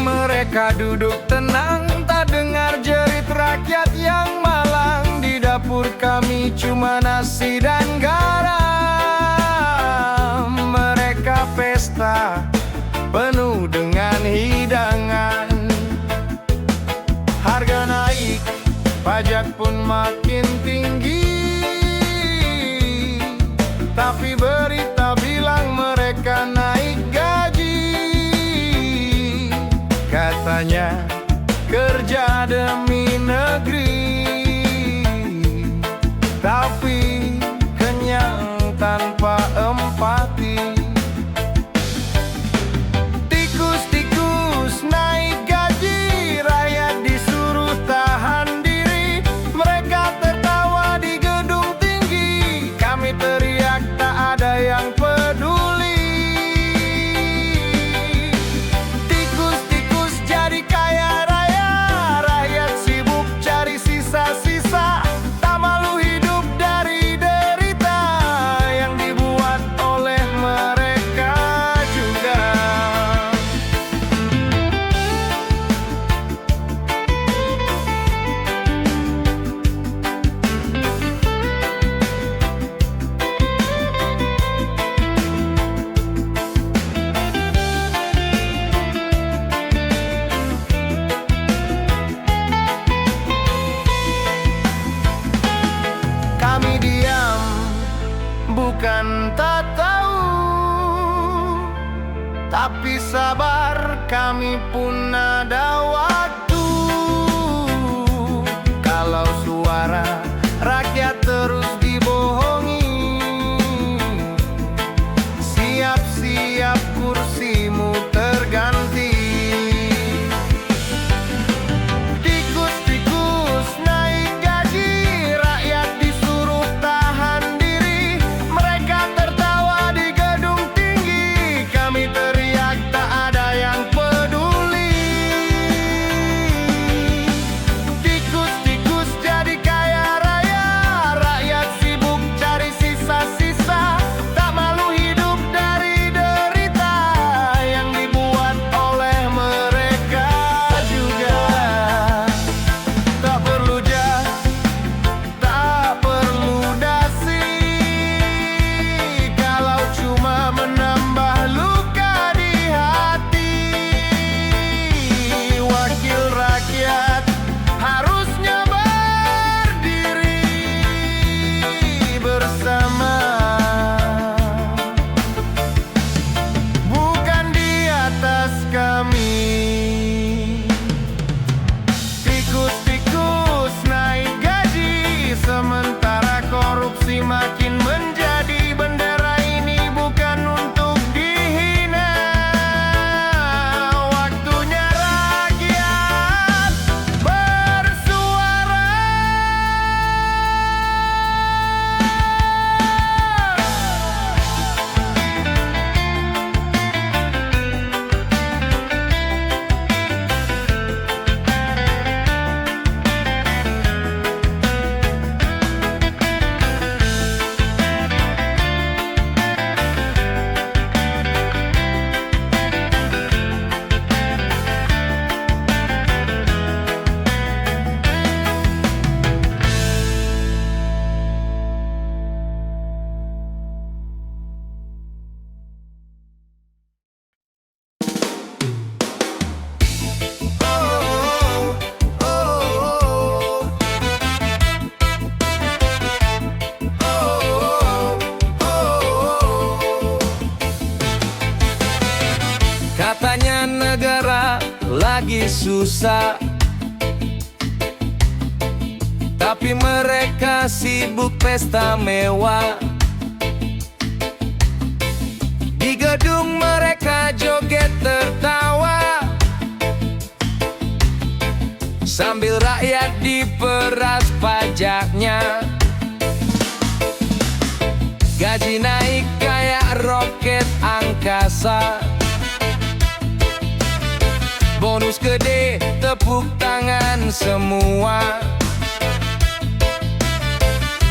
Mereka duduk tenang, tak dengar jerit rakyat yang malang. Di dapur kami cuma nasi dan garam. Mereka pesta penuh dengan hidangan. Harga naik, pajak pun makin tinggi. Tapi berita bilang mereka naik gaji. Katanya kerja demi negeri, tapi kenyang tanpa empati. Tikus-tikus naik gaji, rakyat disuruh tahan diri. Mereka tertawa di gedung tinggi, kami teriak tak ada yang peduli. Tikus-tikus jadi kaya raya, rakyat sibuk cari sisa-sisa. Tak malu hidup dari derita yang dibuat oleh mereka juga. Kami diam, bukan tak tahu, tapi sabar, kami pun ada waktu. Kalau suara rakyat terus dibohongi, siap-siap kursimu terganti. Tikus-tikus naik gaji, rakyat disuruh tahan diri. Mereka tertawa di gedung tinggi, kami teriak tak ada yang peduli. Tikus-tikus jadi kaya raya, rakyat sibuk cari sisa-sisa. Tak malu hidup dari derita yang dibuat oleh mereka juga. Tak perlu jas, tak perlu dasi, kalau cuma menambah luka di hati. Wakil rakyat harusnya berdiri bersama, bukan di atas kami. Tikus-tikus naik gaji, sementara korupsi makin menjadi. Bendera ini bukan untuk dihina. Waktunya rakyat bersuara. Katanya negara lagi susah, tapi mereka sibuk pesta mewah. Di gedung mereka joget tertawa, sambil rakyat diperas pajaknya. Gaji naik kayak roket angkasa, bonus gede, tepuk tangan semua.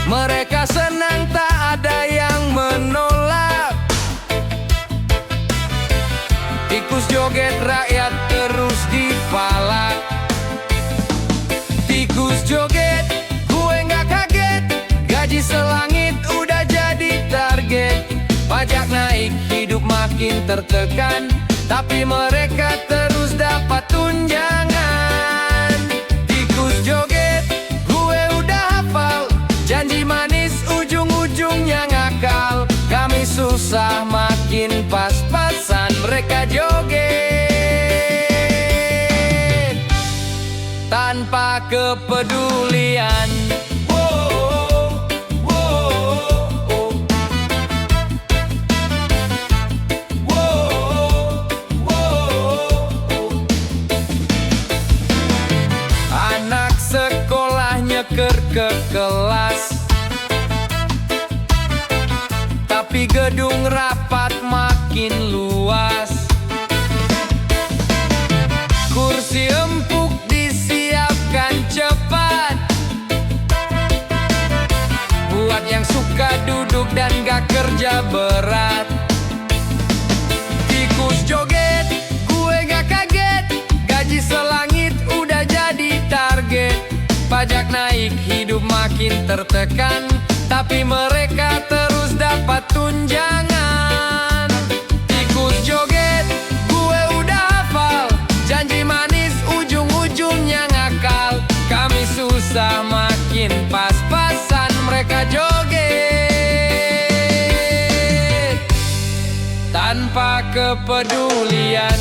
Mereka senang, tak ada yang menolak. Tikus joget, rakyat terus Tikus joget, gue nggak kaget. Gaji selangit udah jadi target. Pajak naik, hidup makin tertekan, tapi mereka terus dapat tunjangan. Tikus joget, gue udah hafal. Janji manis ujung-ujungnya ngakal. Kami susah makin pas-pasan, mereka joget tanpa kepedulian. Anak sekolah nyeker ke kelas, tapi gedung rapat makin luas. Kursi empuk disiapkan cepat, buat yang suka duduk dan gak kerja berat. Tikus joget, gue gak kaget. Gaji selangit udah jadi target. Pajak naik, hidup makin tertekan, tapi mereka terus dapat tunjangan. Tikus joget, gue udah hafal. Janji manis ujung-ujungnya ngakal. Kami susah makin pas-pasan, mereka joget tanpa kepedulian.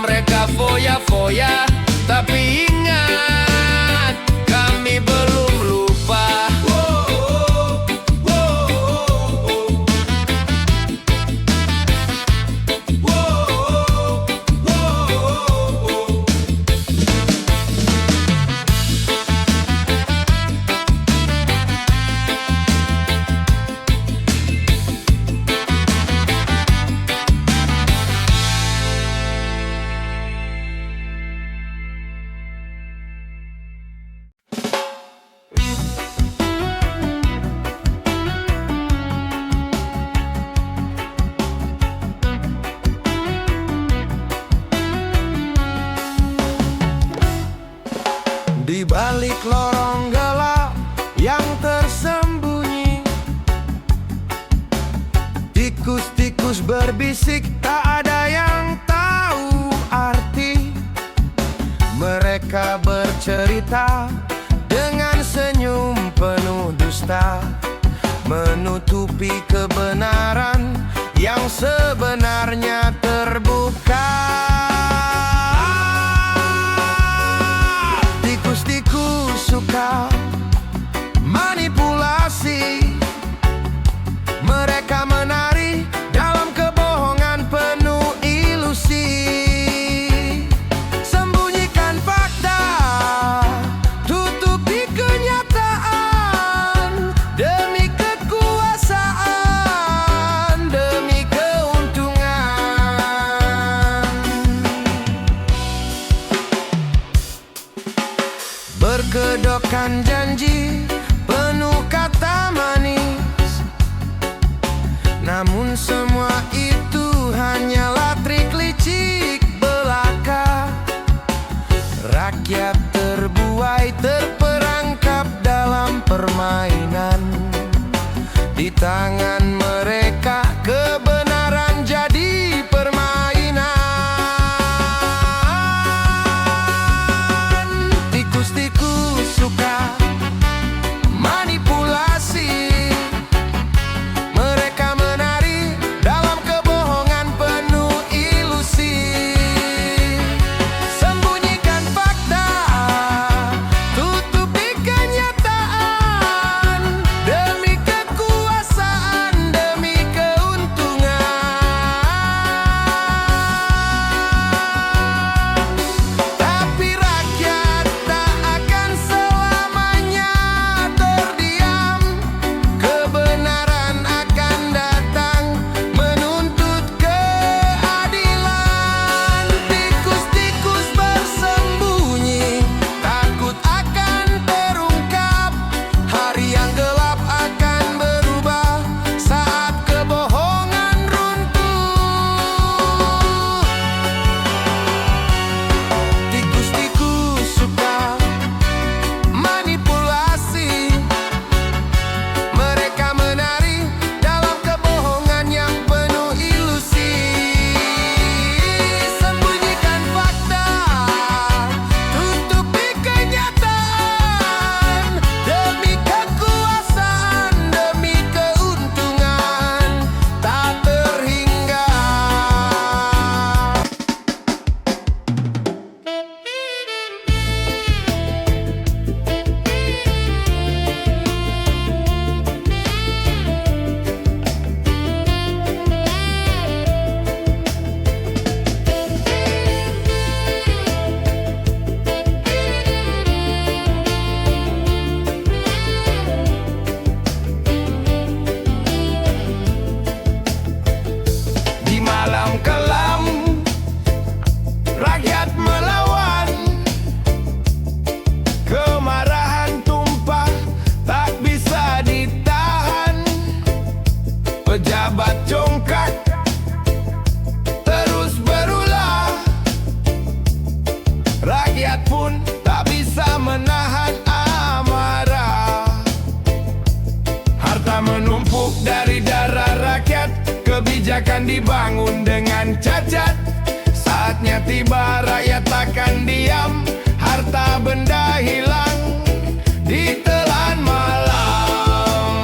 Mereka foya-foya, tapi ingat, kami belum lupa. Di balik lorong gelap yang tersembunyi, tikus-tikus berbisik, tak ada yang tahu arti. Mereka bercerita dengan senyum penuh dusta, menutupi kebenaran yang sebenarnya terbuka. Tikus-tikus suka manipulasi, mereka menari dalam kebohongan penuh ilusi. Sembunyikan fakta, tutupi kenyataan, demi kekuasaan, demi keuntungan. Berkedokkan janji penuh kata manis, namun semua itu hanyalah trik licik belaka. Rakyat terbuai, terperangkap dalam permainan. Di tangan mereka kebenaran jadi permainan. Tikus-tikus suka manipulasi, mereka menari dalam kebohongan penuh ilusi. Sembunyikan rakyat pun tak bisa menahan amarah. Harta menumpuk dari darah rakyat, kebijakan dibangun dengan cacat. Saatnya tiba, rakyat takkan diam, harta benda hilang ditelan malam.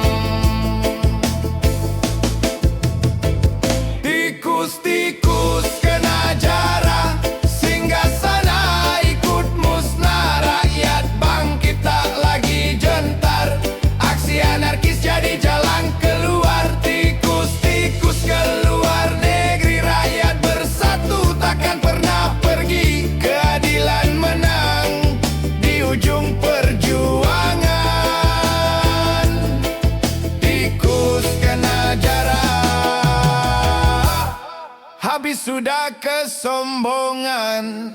Tikus-tikus kena jarah, singgasana ikut musnah. Rakyat bangkit tak lagi gentar, aksi anarkis jadi jalan keluar. Tikus-tikus keluar negeri, rakyat bersatu takkan pernah pergi. Keadilan menang di ujung perjuangan. Tikus kena jarah, habis sudah kesombongan.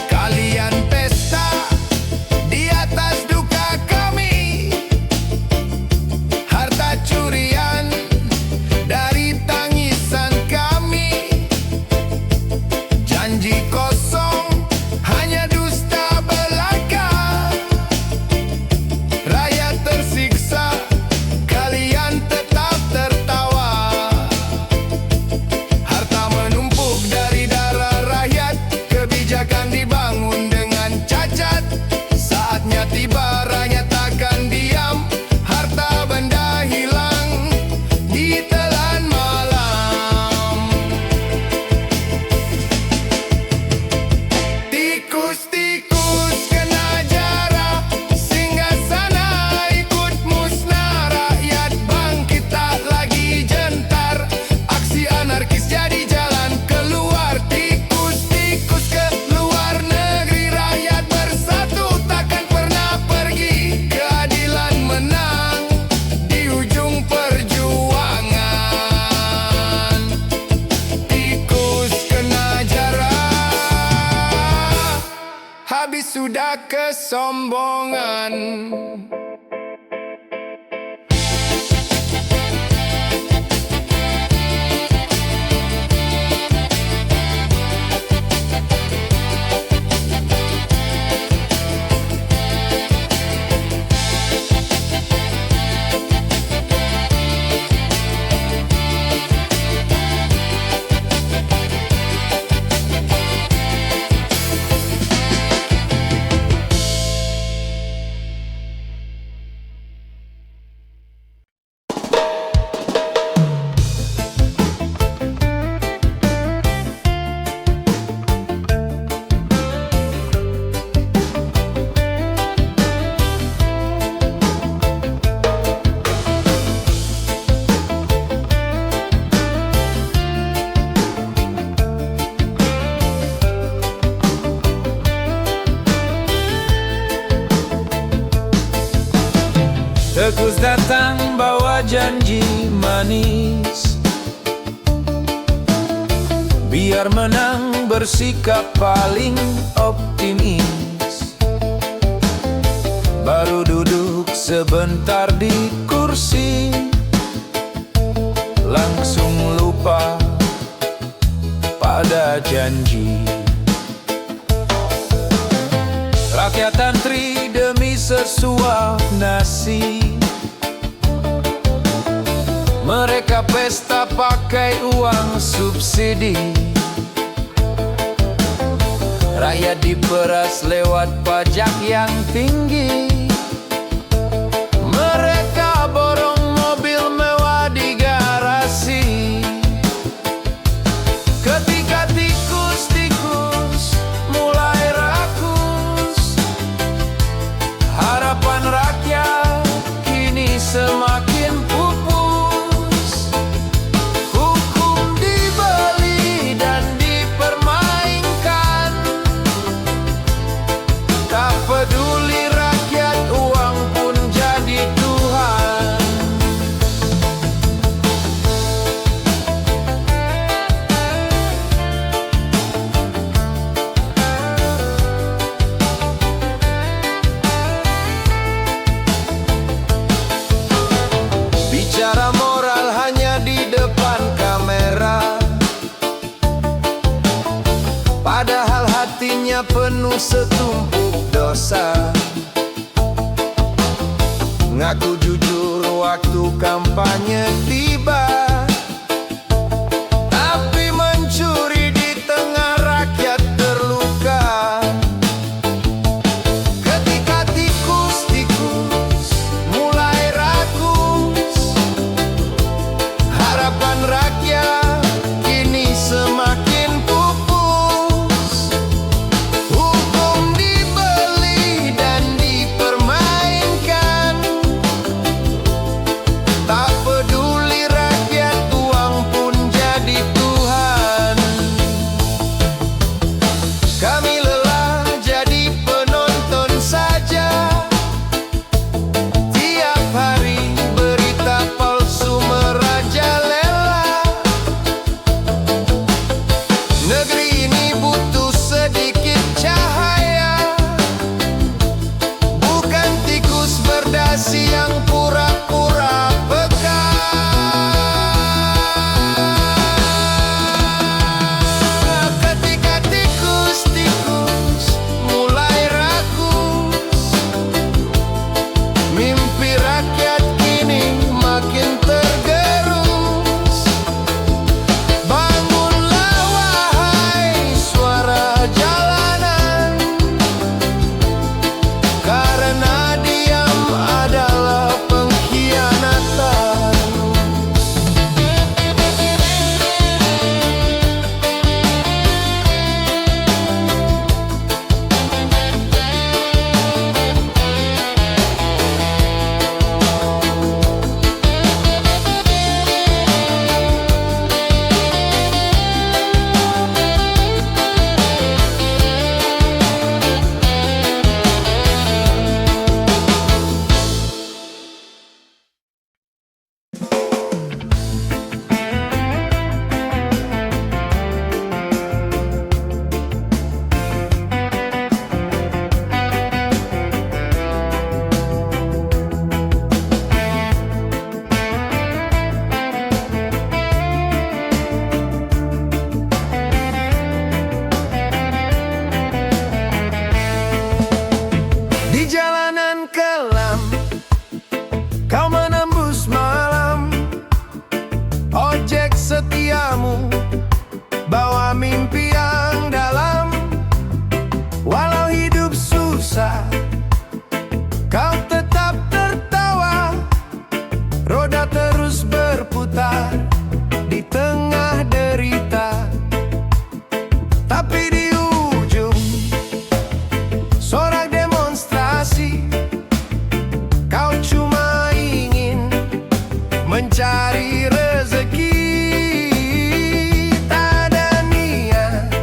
Kalian pesta di atas duka kami, harta curian dari tangisan kami. Janji kosong hanya dusta belaka, rakyat tersiksa, kalian tetap tertawa. Harta menumpuk dari darah rakyat, kebijakan dibangun dengan cacat. Saatnya tiba, rakyat takkan diam, harta benda hilang ditelan malam. Tikus-tikus kena jarah, singgasana ikut musnah. Rakyat bangkit tak lagi gentar, aksi anarkis jadi jalan keluar. Tikus-tikus keluar negeri, rakyat bersatu takkan pernah pergi. Keadilan menang di ujung perjuangan. Tikus kena jarah, habis sudah kesombongan. Tikus datang bawa janji manis, biar menang bersikap paling optimis. Baru duduk sebentar di kursi, langsung lupa pada janji. Rakyat antri demi sesuap nasi, mereka pesta pakai uang subsidi. Rakyat diperas lewat pajak yang tinggi. Mereka borong mobil mewah di garasi. Ketika tikus-tikus mulai rakus, harapan rakyat kini semakin pupus. Hukum dibeli dan dipermainkan, tak peduli rakyat penuh setumpuk dosa. Ngaku jujur waktu kampanye tiba, tapi mencuri di tengah rakyat terluka. Ketika tikus-tikus mulai rakus, harapan rakyat kini semakin pupus. Hukum dibeli dan dipermainkan, tak peduli rakyat, uang pun jadi Tuhan. Kami lelah jadi penonton saja. Tiap hari berita palsu merajalela. Negeri ini butuh sedikit cahaya, bukan tikus berdasi yang pura-pura peka. Ketika tikus-tikus mulai rakus, mimpi rakyat kini makin tergerus. Bangunlah wahai suara jalanan, karena diam adalah pengkhianatan. Di jalanan kelam kau menembus malam, ojek setiamu bawa mimpi yang dalam. Walau hidup susah, kau tetap tertawa, roda terus berputar di tengah derita. Tapi di ujung sorak demonstrasi, kau cuma ingin mencari rezeki. Tak ada niat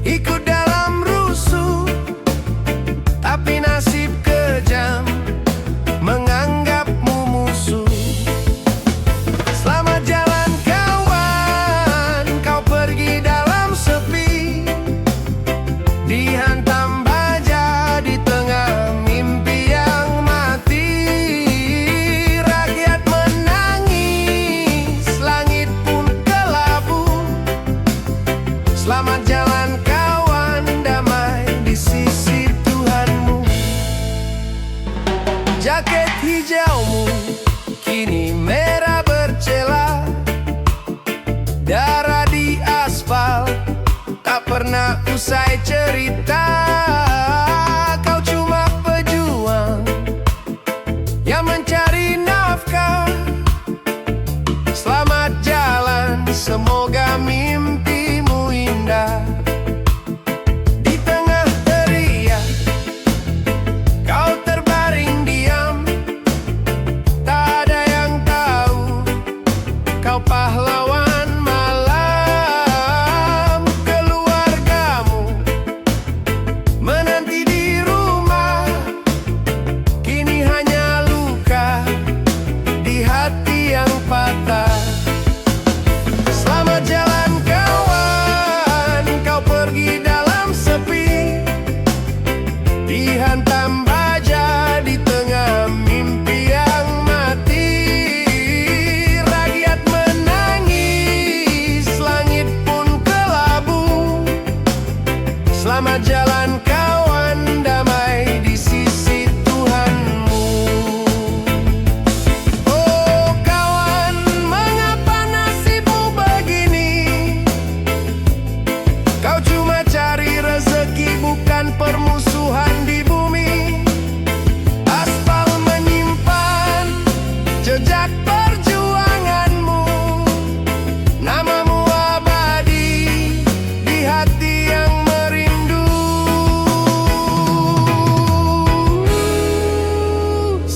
ikut dalam rusuh, tapi nasib kejam menganggapmu musuh. Selamat jalan kawan, kau pergi dalam sepi, dihantam baja di tengah mimpi yang mati. Rakyat menangis, langit pun kelabu. Selamat jalan kawan, damai di sisi Tuhanmu. Jaket hijaumu kini merah bercela, darah di aspal tak pernah usai cerita. Kau cuma pejuang yang mencari nafkah. Selamat jalan, semoga mimpimu indah. Di tengah teriak, kau terbaring diam, tak ada yang tahu kau pahlawan malam. Keluargamu menanti di rumah, kini hanya luka di hati yang patah. Selamat jalan kawan.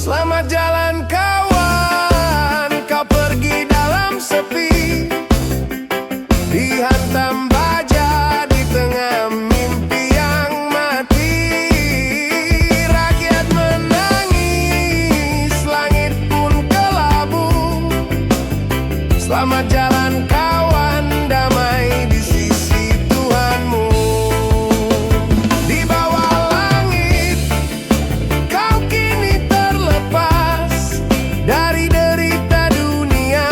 Selamat jalan kawan, kau pergi dalam sepi, dihantam baja di tengah mimpi yang mati. Rakyat menangis, langit pun kelabu. Selamat jalan kawan, damai di sisi Tuhanmu. Di bawah langit kau kini terlepas dari derita dunia,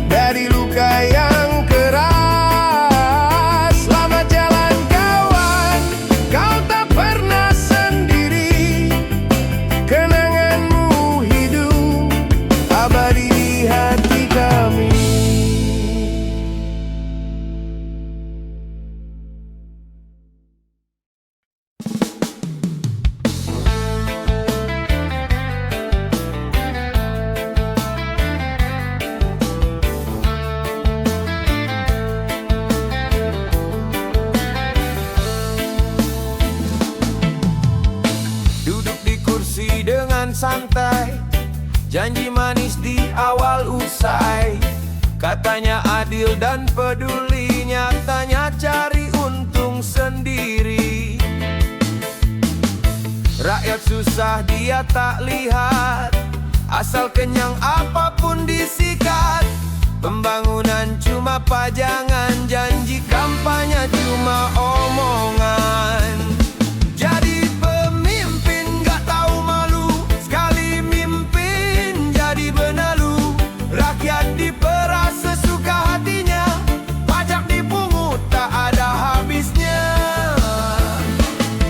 dari luka yang keras. Selamat jalan kawan, kau tak pernah sendiri. Kenanganmu hidup abadi di hati kami. Duduk di kursi dengan santai, janji manis di awal usai. Katanya adil dan peduli, nyatanya cari untung sendiri. Rakyat susah dia tak lihat, asal kenyang apapun disikat. Pembangunan cuma pajangan, janji kampanye cuma omongan. Jadi pemimpin gak tahu malu, sekali mimpin jadi benalu. Rakyat diperas sesuka hatinya, pajak dipungut tak ada habisnya.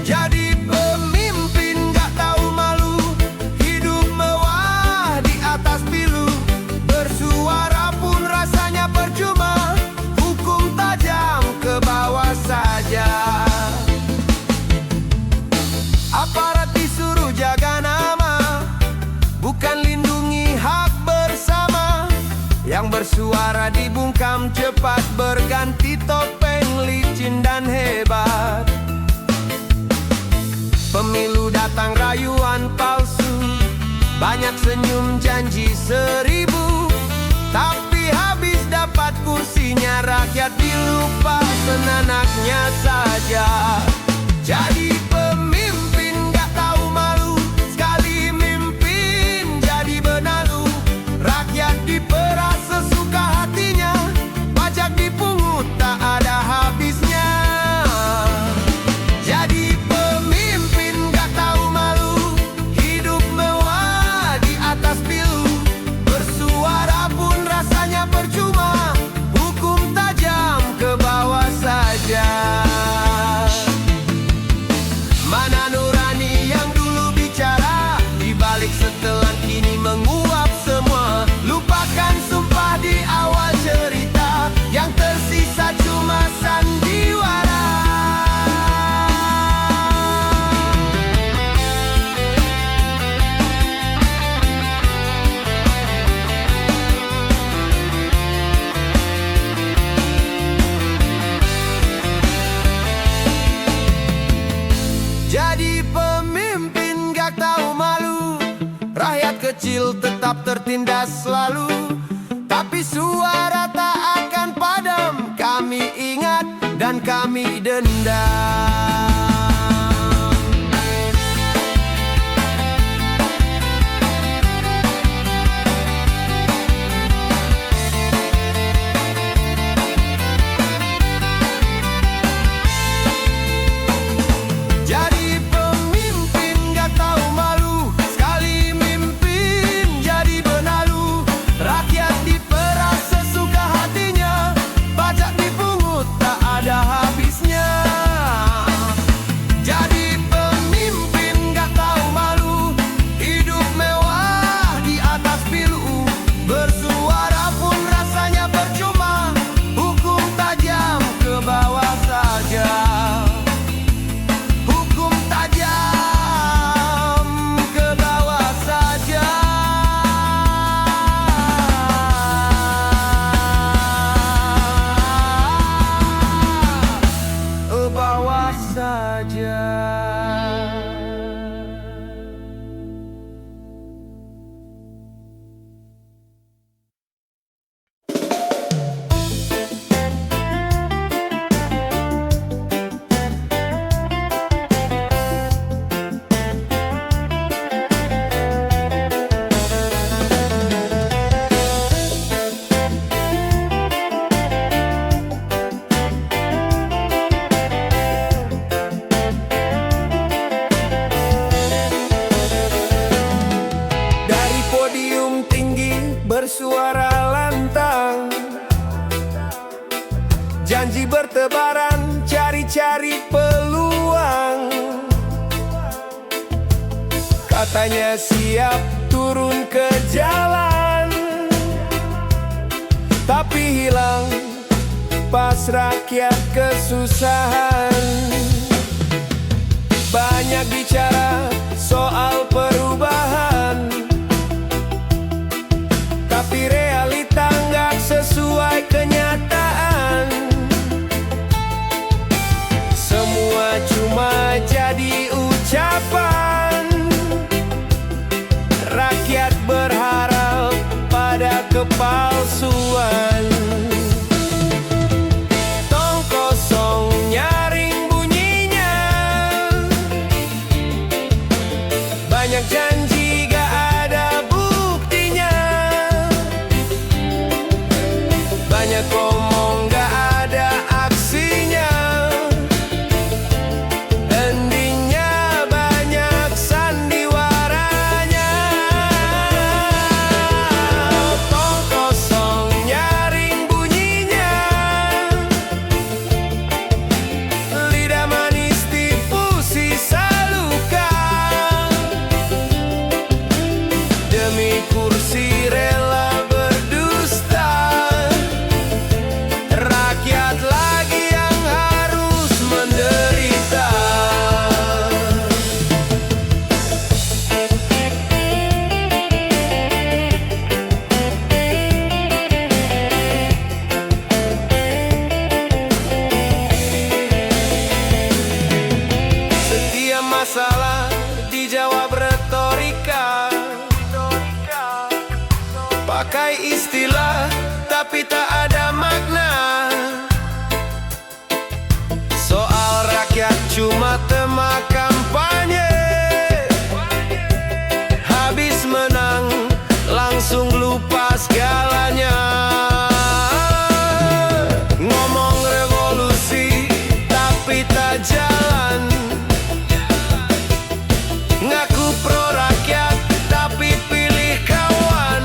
Jadi pemimpin gak tahu malu, hidup mewah di atas pilu. Bersuara pun rasanya percuma, hukum tajam ke bawah saja. Aparat disuruh jaga nama, bukan lindungi hak bersama. Yang bersuara dibungkam cepat, berganti topeng licin dan hebat. Pemilu datang rayuan palsu, banyak senyum janji 1000. Tapi habis dapat kursinya, rakyat dilupa senanaknya saja. Jadi pemimpin gak tahu malu, sekali mimpin jadi benalu. Rakyat diperas sesuka hatinya, pajak dipungut tak ada habisnya. Jadi pemimpin gak tahu malu, hidup mewah di atas pilu. Bersuara pun rasanya percuma, hukum tajam ke bawah saja. Mana nurani yang dulu bicara, di balik setelan kini menguap semua. Lupakan sumpah di awal cerita, yang tersisa cuma sandiwara. Jadi pemimpin gak tahu malu, rakyat kecil tetap tertindas selalu. Tapi suara tak akan padam, kami ingat dan kami dendam. Jadi pemimpin gak tahu malu, sekali mimpin jadi benalu. Rakyat diperas sesuka hatinya, pajak dipungut tak ada habisnya. suara lantang. Janji bertebaran, cari-cari peluang. Katanya siap turun ke jalan, tapi hilang pas rakyat kesusahan. Banyak bicara soal perubahan, tapi realita nggak sesuai kenyataan. Semua cuma jadi ucapan. Rakyat berharap pada kepalsuan. Tong kosong nyaring bunyinya. Banyak janji gak ada buktinya. Banyak omong gak ada aksinya. Endingnya banyak sandiwaranya. Tong kosong nyaring bunyinya. Lidah manis tipu sisa luka. Demi kursi rela berdusta. Rakyat lagi yang harus menderita. Setiap masalah dijawab retorika. Pakai istilah tapi tak ada makna. Soal rakyat cuma tema kampanye. Habis menang langsung lupa segalanya. Ngomong revolusi tapi tak jalan. Ngaku pro rakyat tapi pilih kawan.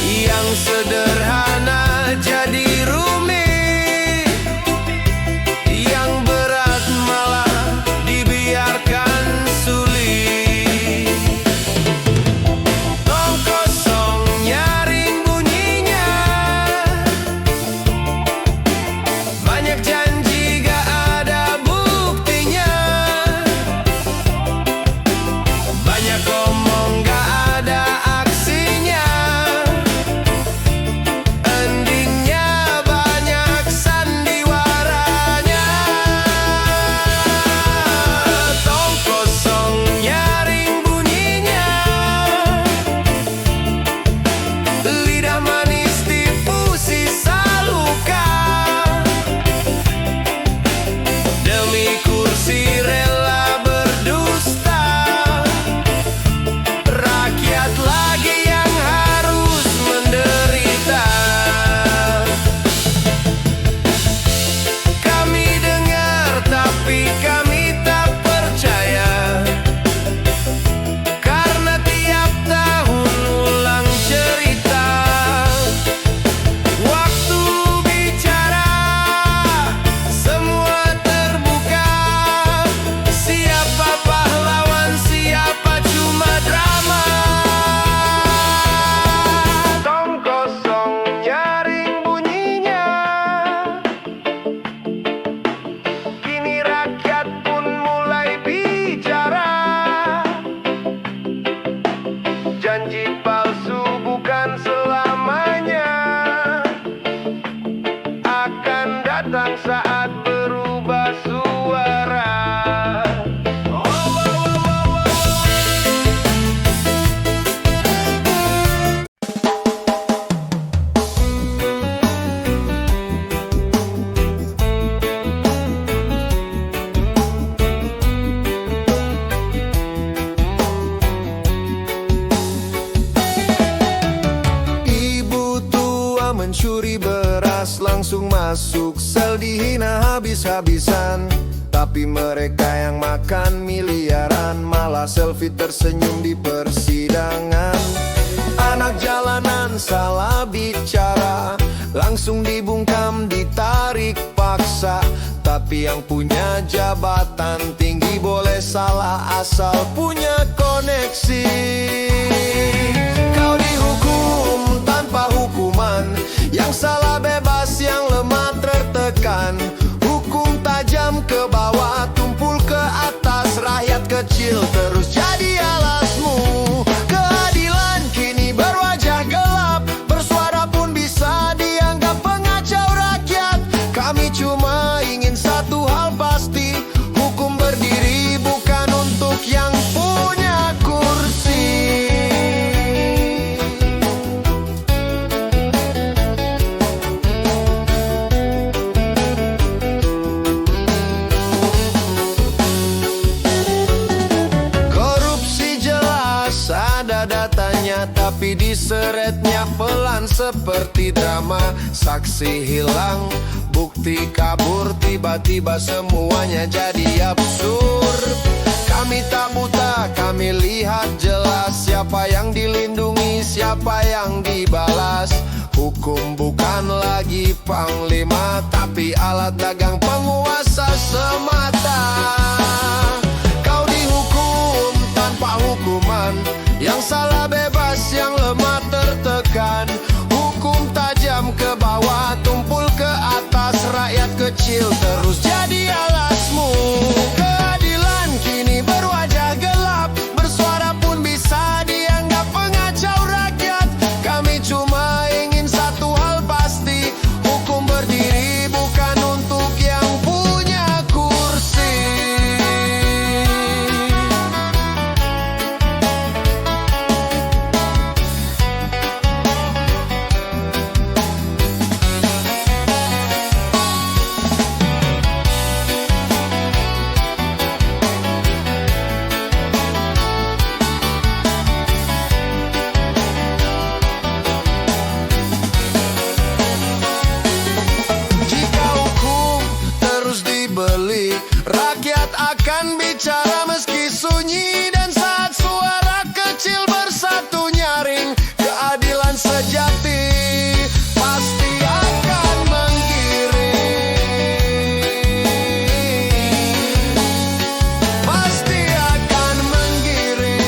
Yang sederhana jadi rumit. Yang berat malah dibiarkan sulit. Tong kosong nyaring bunyinya. Banyak janji gak ada buktinya. Banyak omong gak ada aksinya. Endingnya banyak sandiwaranya. Tong kosong nyaring bunyinya. Lidah manis tipu sisa luka. Demi kursi rela berdusta. Rakyat lagi yang harus menderita. Kami dengar tapi kami tak percaya. Karena tiap tahun ulang cerita. Waktu bicara semua terbuka. Siapa pahlawan, siapa cuma drama. Tong kosong nyaring bunyinya. Kini rakyat pun mulai bicara. Janji palsu bukan selamanya. Akan datang saat berubah suara. Ibu tua mencuri beras langsung masuk sel dihina habis-habisan. Tapi mereka yang makan miliaran malah selfie tersenyum di persidangan. anak jalanan salah bicara, langsung dibungkam, ditarik paksa. Tapi yang punya jabatan tinggi boleh salah asal punya koneksi. Kau dihukum tanpa hukuman, yang salah bebas, yang lemah tertekan. Hukum tajam ke bawah, tumpul ke atas, rakyat kecil terus jadi alasmu. Keadilan kini berwajah gelap, bersuara pun bisa dianggap pengacau rakyat. Kami cuma ingin satu hal pasti, hukum berdiri bukan untuk yang punya kursi. Korupsi jelas ada datanya, tapi diseretnya pelan seperti drama. Saksi hilang, bukti kabur, tiba-tiba semuanya jadi absurd. Kami tak buta, kami lihat jelas siapa yang dilindungi, siapa yang dibalas. Hukum bukan lagi panglima, tapi alat dagang penguasa semata. Kau dihukum tanpa hukuman, yang salah bebas, yang lemah tertekan. Hukum tajam ke bawah, tumpul ke atas, rakyat kecil terus jadi alasmu. Keadilan kini berwajah gelap, bersuara pun bisa dianggap pengacau rakyat. Kami cuma ingin satu hal pasti, hukum berdiri bukan untuk yang punya kursi. Jika hukum terus dibeli, rakyat akan bicara meski sunyi. Dan saat suara kecil bersatu nyaring, keadilan sejati pasti akan menggiring. Pasti akan menggiring.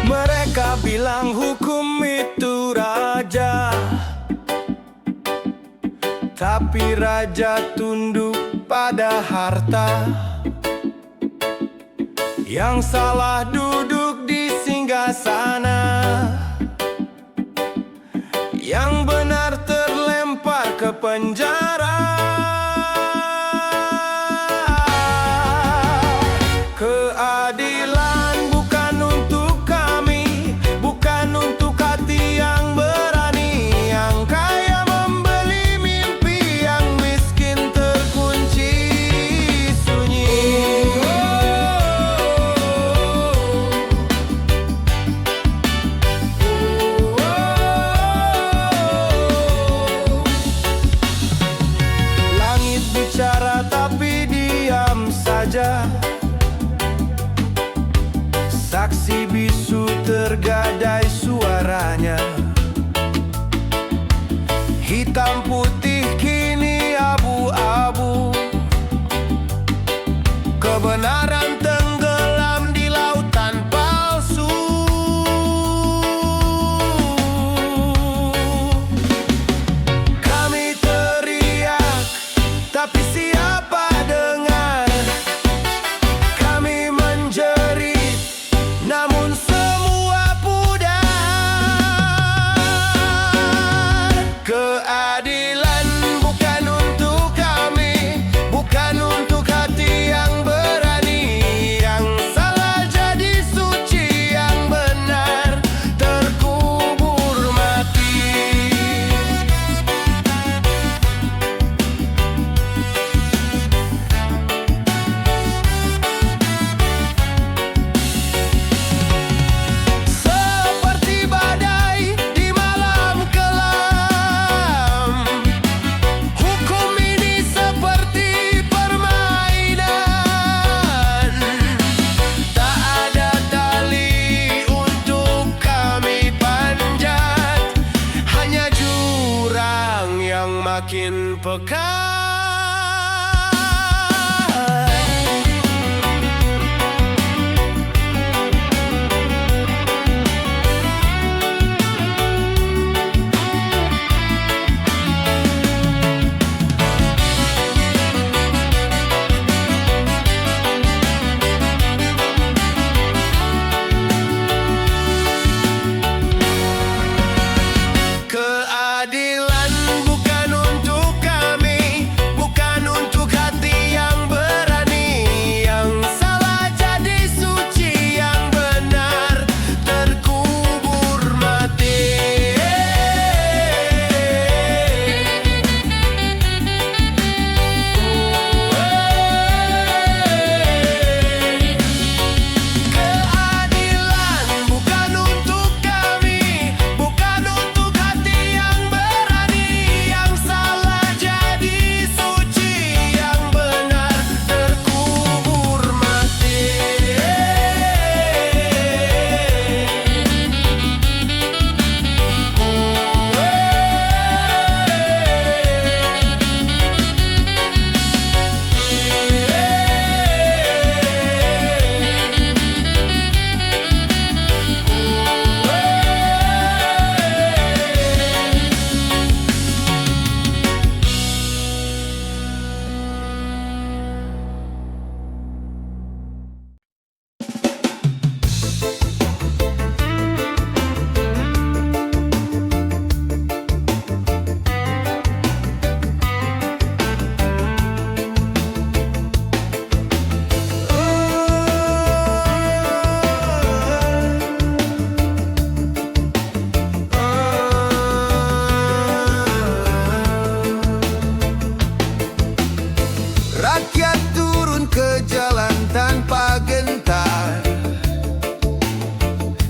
Mereka bilang hukum itu raja, tapi raja tunduk pada harta. Yang salah duduk di singgasana, yang benar terlempar ke penjara. Keadilan bukan untuk kami, bukan untuk hati yang berani. Yang kaya membeli mimpi, yang miskin terkunci sunyi. Langit bicara tapi diam saja, saksi bisu tergadai suaranya. Hitam putih kini abu-abu, kebenaran tenggelam di lautan palsu. Kami teriak, tapi siapa dengar? Kami menjerit, namun semua pudar. Keadilan bukan untuk kami, bukan untuk hati yang berani. Rakyat turun ke jalan tanpa gentar,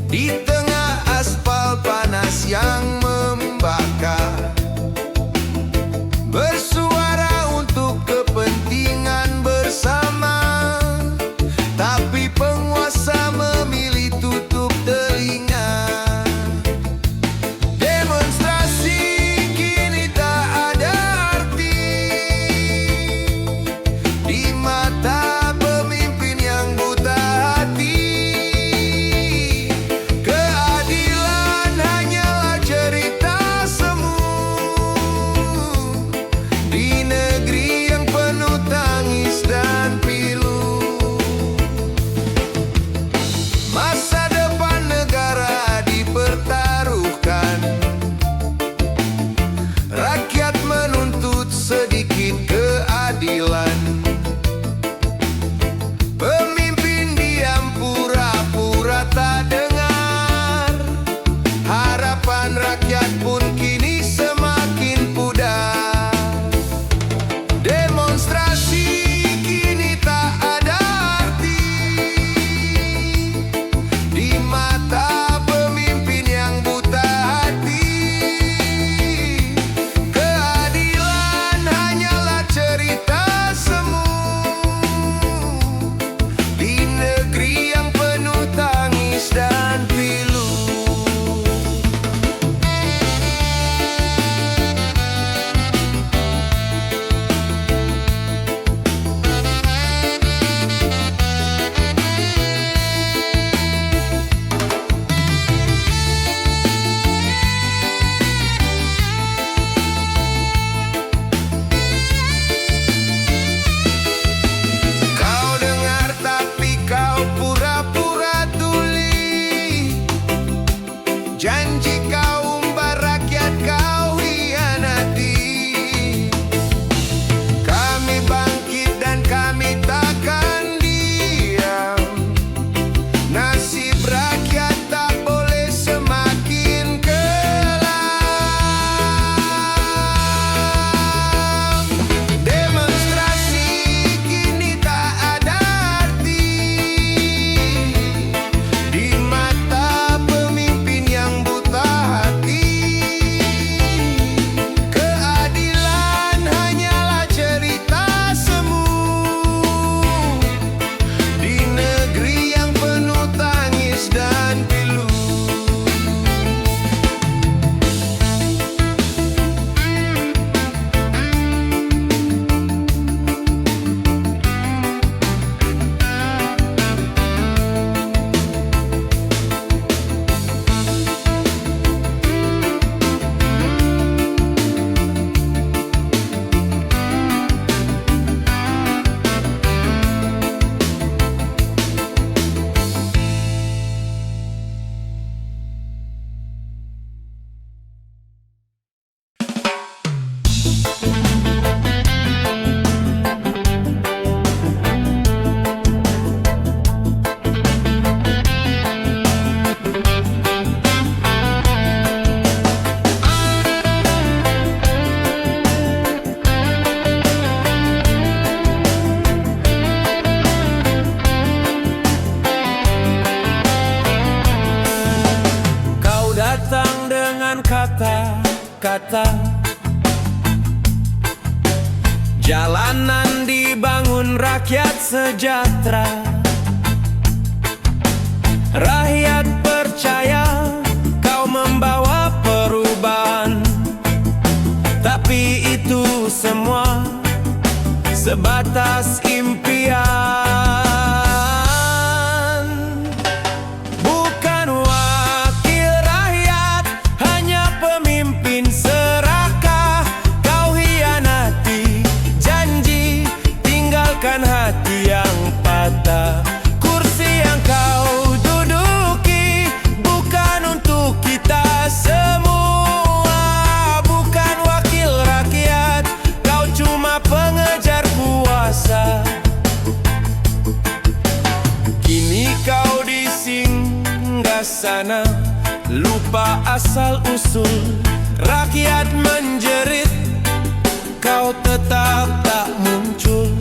di tengah aspal panas yang membakar, bersuara untuk kepentingan bersama. Tapi penguasa memilih tutup telinga. Demonstrasi kini tak ada arti di mata pemimpin yang buta hati. Keadilan hanyalah cerita semu di negeri yang penuh tangis dan pilu. Masa depan negara dipertaruhkan, rakyat menuntut sedikit keadilan. Pemimpin diam pura-pura tak dengar, harapan rakyat pun kini semakin pudar. Demonstrasi kini tak ada arti di mata pemimpin yang buta hati. Keadilan hanyalah cerita semu di negeri yang penuh tangis dan pilu. Kau dengar tapi kau pura-pura tuli, janji kau umbar rakyat kau hianati. Kami bangkit dan kami takkan diam, nasib rakyat tak boleh semakin kelam. Demonstrasi kini tak ada arti di mata pemimpin yang buta hati. Keadilan hanyalah cerita semu di negeri yang penuh tangis dan pilu. Kau datang dengan kata-kata, jalanan dibangun rakyat sejahtera. Rakyat percaya kau membawa perubahan, tapi itu semua sebatas impian. Bukan wakil rakyat, hanya pemimpin serakah. Kau hianati janji, tinggalkan hati yang patah. Kursi yang kau duduki bukan untuk kita semua. Bukan wakil rakyat, kau cuma pengejar kuasa. Kini kau di singgahsana, lupa asal usul. Rakyat menjerit, kau tetap tak muncul.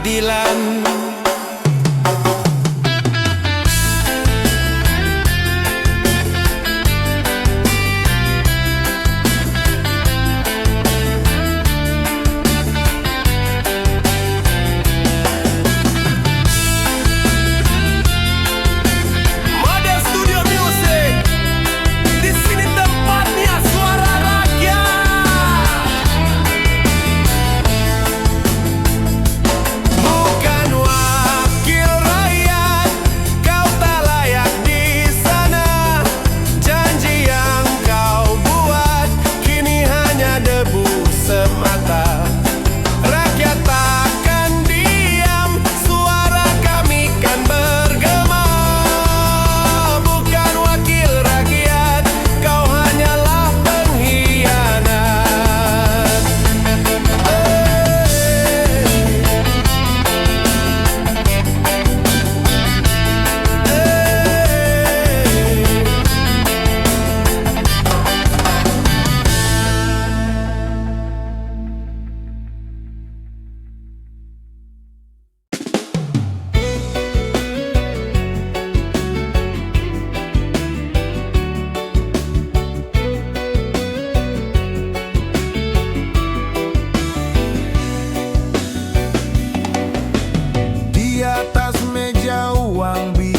keadilan.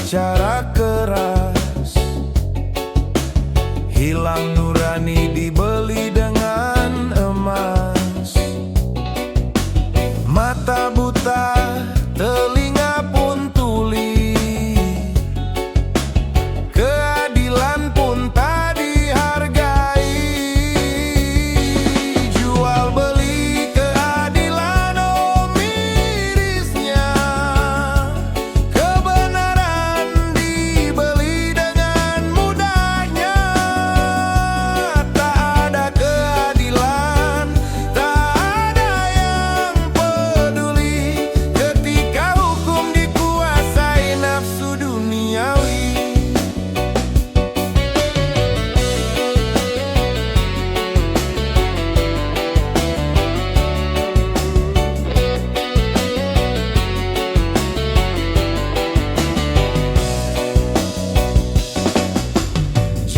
Bicara keras, hilang nurani dibeli dengan emas. Mata buta, telinga pun tuli, keadilan pun tak dihargai. Jual beli keadilan, oh mirisnya.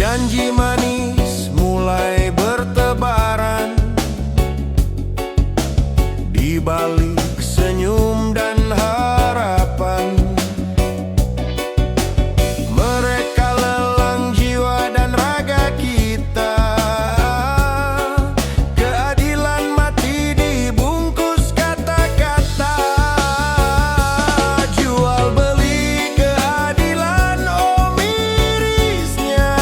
Janji manis mulai bertebaran di balik senyum dan harapan. Mereka lelang jiwa dan raga kita. Keadilan mati dibungkus kata-kata. Jual beli keadilan, oh mirisnya.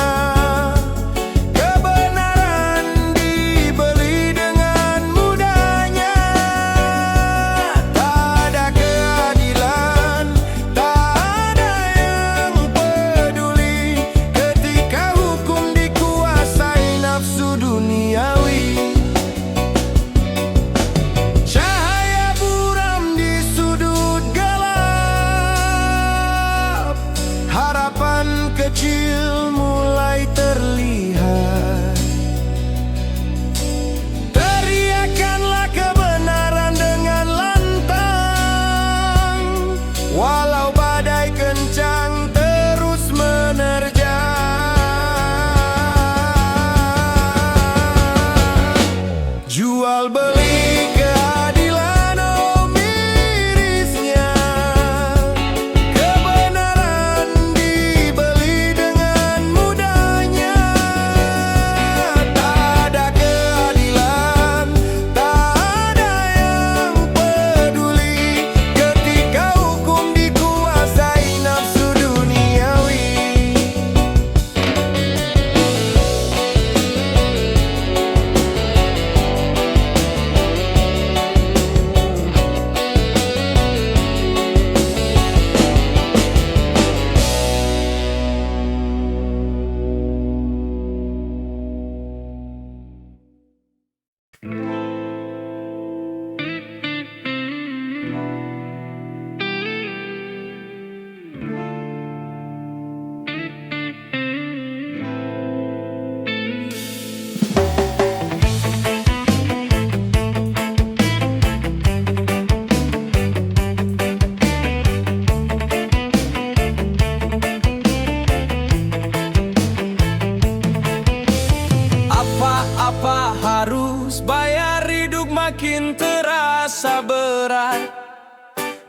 Mengapa harus bayar, hidup makin terasa berat.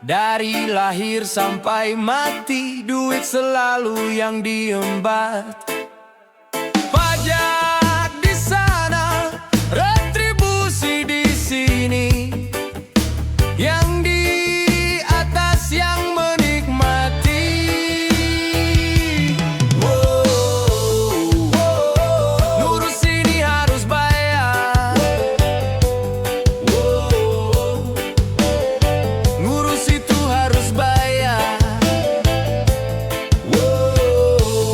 Dari lahir sampai mati, duit selalu yang diembat. Pajak di sana, retribusi di sini. Yang di atas yang menikmati. Ngurus ini harus bayar. Ngurus itu harus bayar.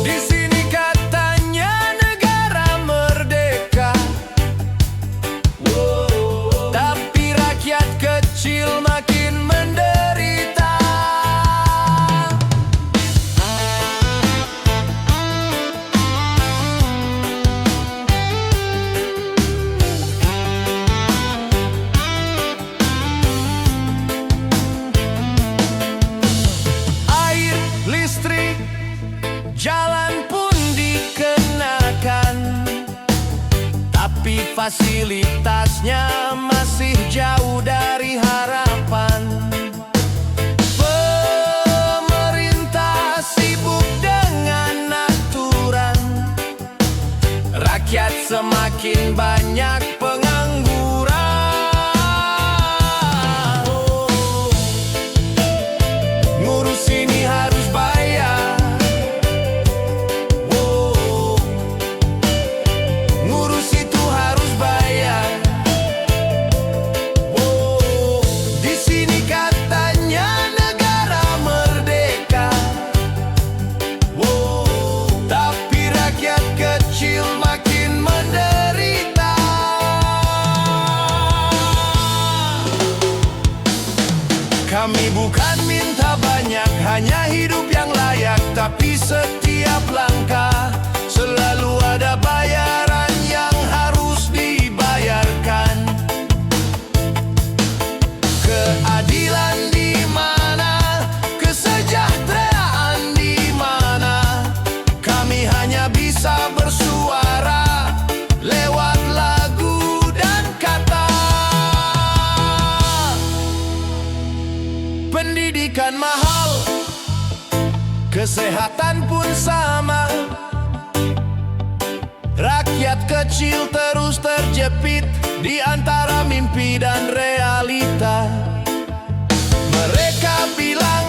Di sini katanya negara merdeka, tapi rakyat kecil makin menderita. Air, listrik, jalan pun dikenakan, tapi fasilitasnya masih jauh dari harapan. Pemerintah sibuk dengan aturan, rakyat semakin banyak pengangguran. Ngurus ini harus bayar. Ngurus itu harus bayar. Di sini katanya negara merdeka, tapi rakyat kecil makin menderita. Kami bukan minta banyak, hanya hidup yang layak, tapi setiap langkah selalu ada bayaran yang harus dibayarkan. Keadilan di mana? Kesejahteraan di mana? Kami hanya bisa bersuara lewat lagu dan kata. Pendidikan mahal, kesehatan pun sama. Rakyat kecil terus terjepit di antara mimpi dan realita. Mereka bilang